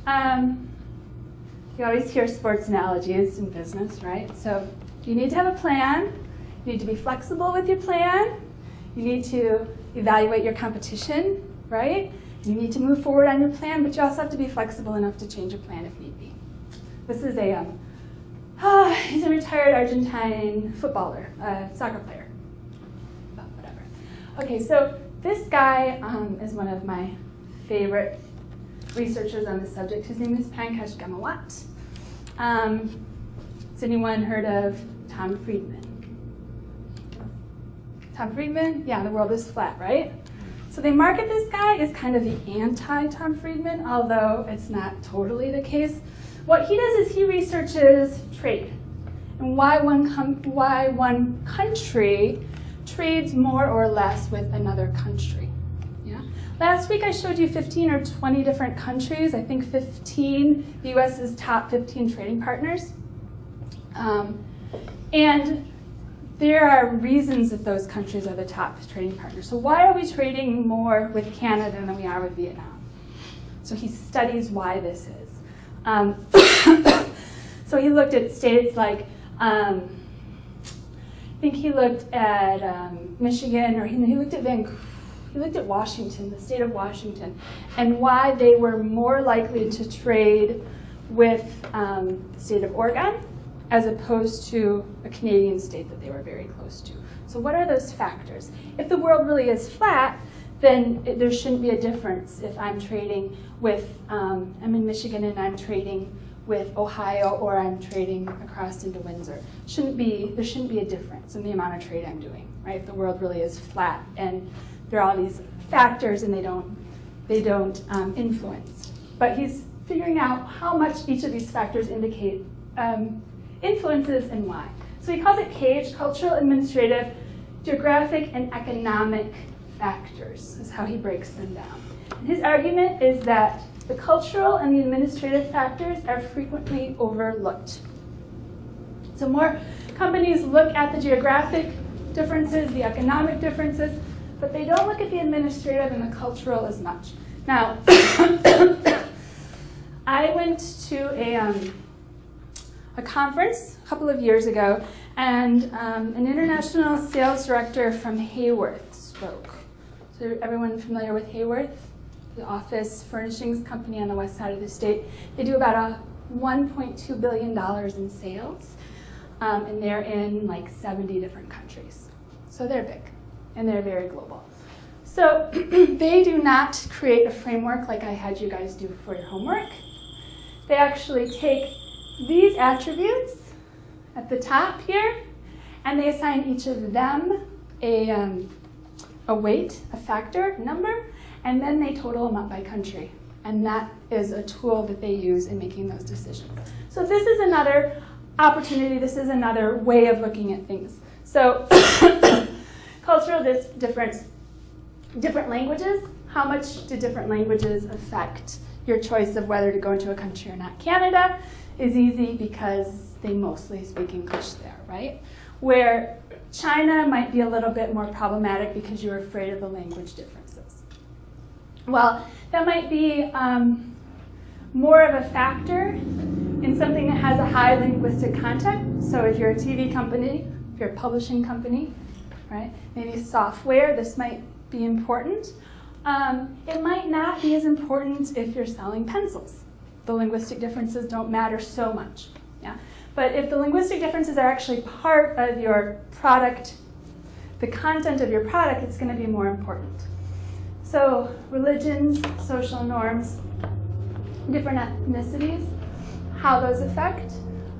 You always hear sports analogies in business, right? So you need to have a plan. You need to be flexible with your plan. You need to evaluate your competition, right? You need to move forward on your plan, but you also have to be flexible enough to change your plan if need be. This is he's a retired Argentine footballer, soccer player. But whatever. Okay, so this guy is one of my favorite researchers on the subject. His name is Pankaj Ghemawat. Has anyone heard of Tom Friedman? Tom Friedman? Yeah, the world is flat, right? So they market this guy as kind of the anti-Tom Friedman, although it's not totally the case. What he does is he researches trade and why one country trades more or less with another country. Yeah? Last week I showed you 15 or 20 different countries. I think 15, the US's top 15 trading partners. And there are reasons that those countries are the top trading partners. So why are we trading more with Canada than we are with Vietnam? So he studies why this is. So he looked at states like, I think he looked at Michigan, or he looked at Vancouver. He looked at Washington, the state of Washington, and why they were more likely to trade with the state of Oregon as opposed to a Canadian state that they were very close to. So what are those factors? If the world really is flat, then there shouldn't be a difference if I'm trading with, I'm in Michigan and I'm trading with Ohio, or I'm trading across into Windsor. There shouldn't be a difference in the amount of trade I'm doing, right? If the world really is flat and there are all these factors and they don't influence. But he's figuring out how much each of these factors indicate influences and why. So he calls it CAGE, cultural, administrative, geographic, and economic factors, is how he breaks them down. And his argument is that the cultural and the administrative factors are frequently overlooked. So more companies look at the geographic differences, the economic differences, but they don't look at the administrative and the cultural as much. Now, I went to a conference a couple of years ago, and an international sales director from Hayworth spoke. So everyone familiar with Hayworth? The office furnishings company on the west side of the state. They do about $1.2 billion in sales, and they're in like 70 different countries. So they're big, and they're very global. So they do not create a framework like I had you guys do for your homework. They actually take these attributes at the top here, and they assign each of them a weight, a factor, a number, and then they total them up by country. And that is a tool that they use in making those decisions. So this is another opportunity, this is another way of looking at things. So cultural difference, different languages, how much do different languages affect your choice of whether to go into a country or not? Canada is easy because they mostly speak English there, right? Where China might be a little bit more problematic because you're afraid of the language differences. Well, that might be more of a factor in something that has a high linguistic content. So if you're a TV company, if you're a publishing company, right? Maybe software, this might be important. It might not be as important if you're selling pencils. The linguistic differences don't matter so much. Yeah? But if the linguistic differences are actually part of your product, the content of your product, it's going to be more important. So religions, social norms, different ethnicities, how those affect,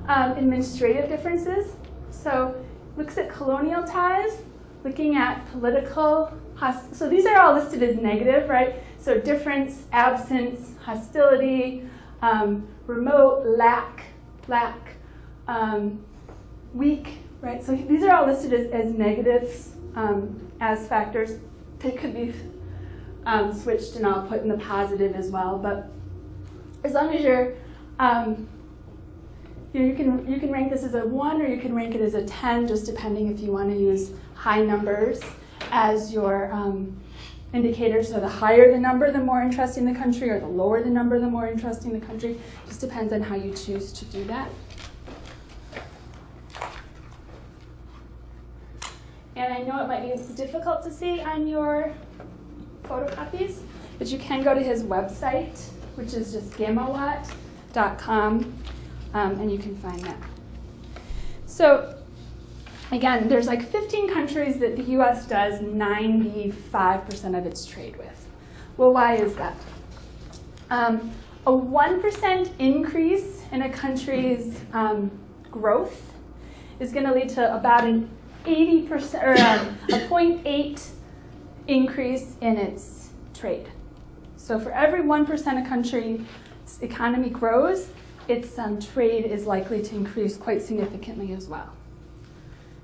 administrative differences. So looks at colonial ties, looking at political, so these are all listed as negative, right? So difference, absence, hostility, remote, lack, weak, right? So these are all listed as negatives, as factors. They could be switched and I'll put in the positive as well. But as long as you're, you can rank this as a 1 or you can rank it as a 10, just depending if you want to use high numbers as your indicators. So the higher the number, the more interesting the country, or the lower the number, the more interesting the country. Just depends on how you choose to do that. And I know it might be difficult to see on your photocopies, but you can go to his website, which is just gamowatt.com, and you can find that. So again, there's like 15 countries that the US does 95% of its trade with. Well, why is that? A 1% increase in a country's growth is going to lead to about an 80% or a 0.8 increase in its trade. So for every 1% a country's economy grows, its trade is likely to increase quite significantly as well.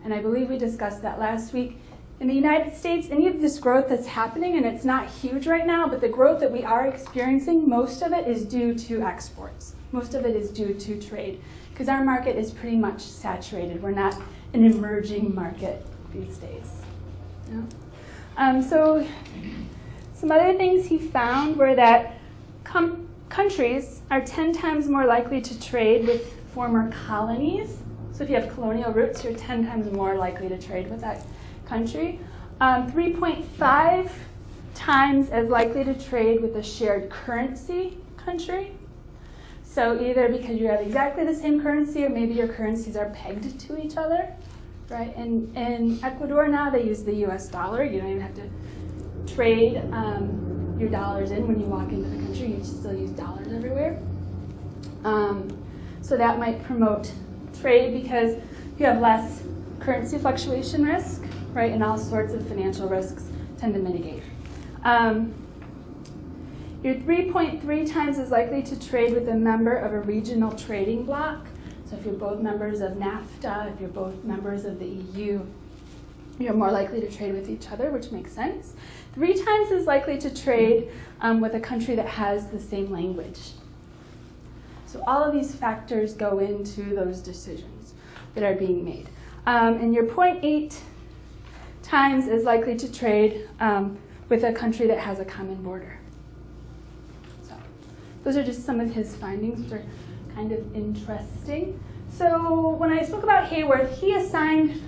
And I believe we discussed that last week. In the United States, any of this growth that's happening, and it's not huge right now, but the growth that we are experiencing, most of it is due to exports. Most of it is due to trade, because our market is pretty much saturated. We're not an emerging market these days. Yeah. So some other things he found were that countries are 10 times more likely to trade with former colonies. So if you have colonial roots, you're 10 times more likely to trade with that country. 3.5 times as likely to trade with a shared currency country. So either because you have exactly the same currency, or maybe your currencies are pegged to each other, right? And in Ecuador now, they use the US dollar. You don't even have to trade your dollars in when you walk into the country. You still use dollars everywhere. So that might promote trade because you have less currency fluctuation risk, right? And all sorts of financial risks tend to mitigate. You're 3.3 times as likely to trade with a member of a regional trading bloc. So if you're both members of NAFTA, if you're both members of the EU, you're more likely to trade with each other, which makes sense. 3 times as likely to trade with a country that has the same language. So all of these factors go into those decisions that are being made. And you're 0.8 times as likely to trade with a country that has a common border. So those are just some of his findings, which are kind of interesting. So when I spoke about Hayworth, he assigned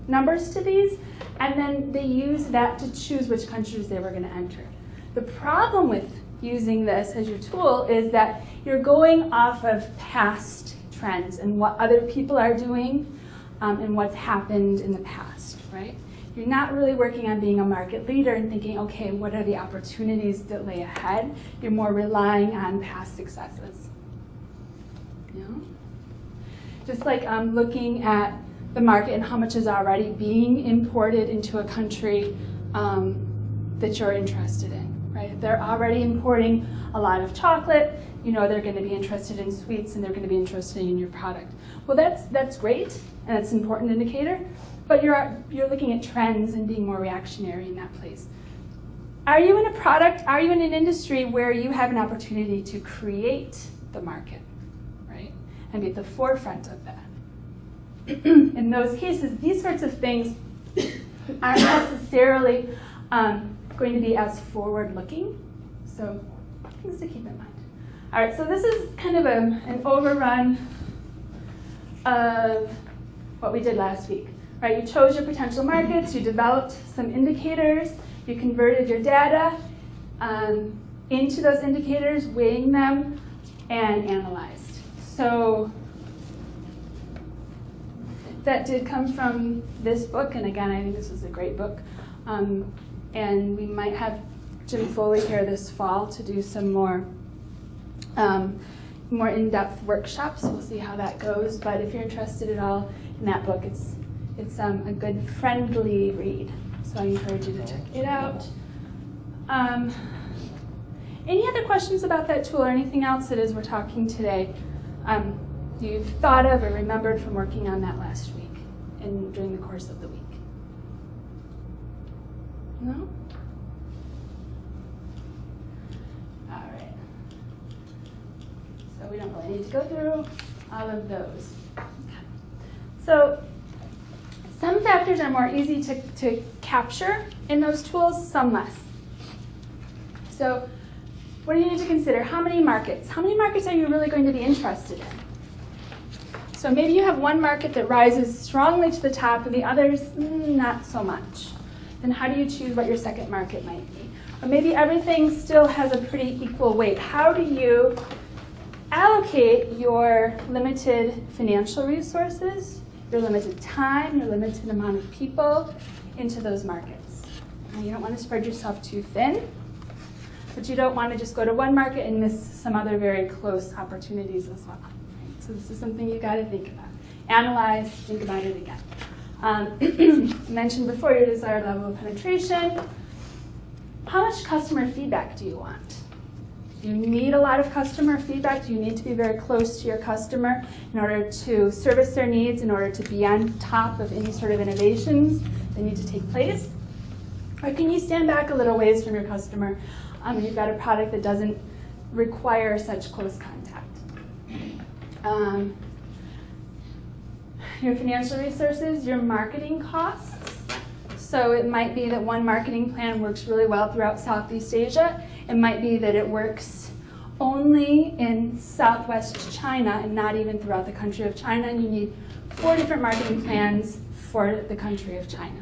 numbers to these, and then they used that to choose which countries they were going to enter. The problem with using this as your tool is that you're going off of past trends and what other people are doing and what's happened in the past, right? You're not really working on being a market leader and thinking, okay, what are the opportunities that lay ahead? You're more relying on past successes. You know? Just like looking at the market and how much is already being imported into a country that you're interested in, right? If they're already importing a lot of chocolate, you know they're going to be interested in sweets and they're going to be interested in your product. Well, that's great, and it's an important indicator, but you're looking at trends and being more reactionary in that place. Are you in a product, are you in an industry where you have an opportunity to create the market, right? And be at the forefront of that? In those cases, these sorts of things aren't necessarily going to be as forward-looking, so things to keep in mind. All right, so this is kind of an overrun of what we did last week. Right, you chose your potential markets, you developed some indicators, you converted your data into those indicators, weighing them, and analyzed. So that did come from this book, and again, I think this is a great book. And we might have Jim Foley here this fall to do some more in-depth workshops. We'll see how that goes, but if you're interested at all in that book, it's a good friendly read, so I encourage you to check it out. Any other questions about that tool or anything else that as we're talking today you've thought of or remembered from working on that last week and during the course of the week? No? All right. So we don't really need to go through all of those. Okay. So some factors are more easy to capture in those tools, some less. So what do you need to consider? How many markets? How many markets are you really going to be interested in? So maybe you have one market that rises strongly to the top and the others, not so much. Then how do you choose what your second market might be? Or maybe everything still has a pretty equal weight. How do you allocate your limited financial resources, your limited time, your limited amount of people into those markets? Now, you don't want to spread yourself too thin, but you don't want to just go to one market and miss some other very close opportunities as well. So this is something you got to think about. Analyze, think about it again. I mentioned before your desired level of penetration. How much customer feedback do you want? Do you need a lot of customer feedback? Do you need to be very close to your customer in order to service their needs, in order to be on top of any sort of innovations that need to take place? Or can you stand back a little ways from your customer and you've got a product that doesn't require such close contact? Your financial resources, your marketing costs. So it might be that one marketing plan works really well throughout Southeast Asia. It might be that it works only in Southwest China and not even throughout the country of China, and you need 4 different marketing plans for the country of China.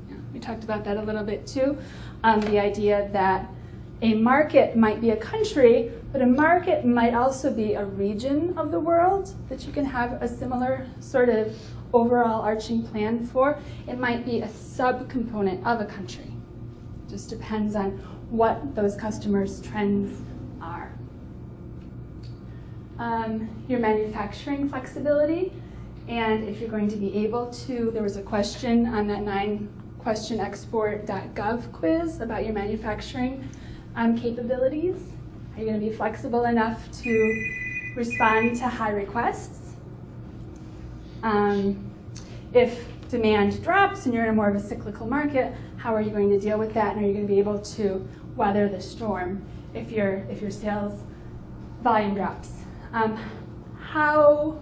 Yeah, we talked about that a little bit too. The idea that a market might be a country, but a market might also be a region of the world that you can have a similar sort of overall arching plan for. It might be a subcomponent of a country. It just depends on what those customers' trends are. Your manufacturing flexibility, and if you're going to be able to, there was a question on that 9questionexport.gov quiz about your manufacturing capabilities. Are you going to be flexible enough to respond to high requests? If demand drops and you're in a more of a cyclical market, how are you going to deal with that? And are you going to be able to weather the storm if your sales volume drops? How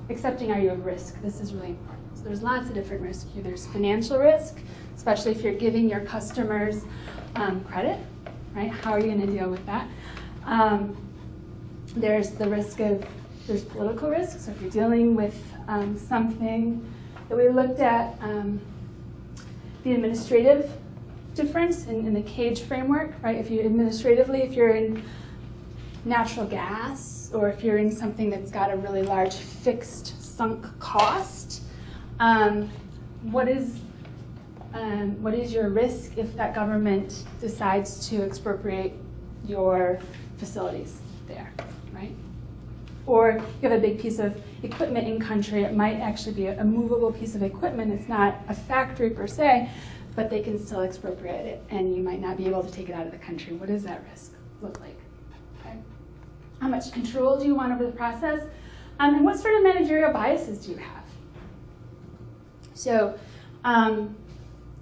accepting are you of risk? This is really important. So there's lots of different risks. There's financial risk, especially if you're giving your customers credit, right? How are you going to deal with that? There's the risk of, there's political risk. So if you're dealing with something that we looked at, the administrative difference in the CAGE framework, right? If you administratively, if you're in natural gas or if you're in something that's got a really large fixed sunk cost, what is your risk if that government decides to expropriate your facilities there, right? Or you have a big piece of equipment in country, it might actually be a movable piece of equipment. It's not a factory per se, but they can still expropriate it and you might not be able to take it out of the country. What does that risk look like? Okay. How much control do you want over the process? And what sort of managerial biases do you have? So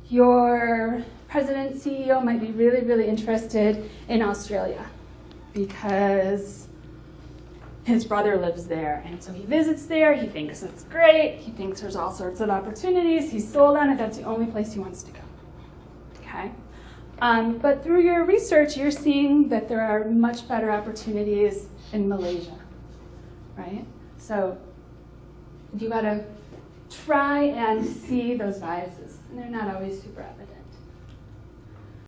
your president, CEO might be really, really interested in Australia because his brother lives there, and so he visits there, he thinks it's great, he thinks there's all sorts of opportunities, he's sold on it, that's the only place he wants to go, okay? But through your research, you're seeing that there are much better opportunities in Malaysia, right? So you gotta try and see those biases, and they're not always super evident.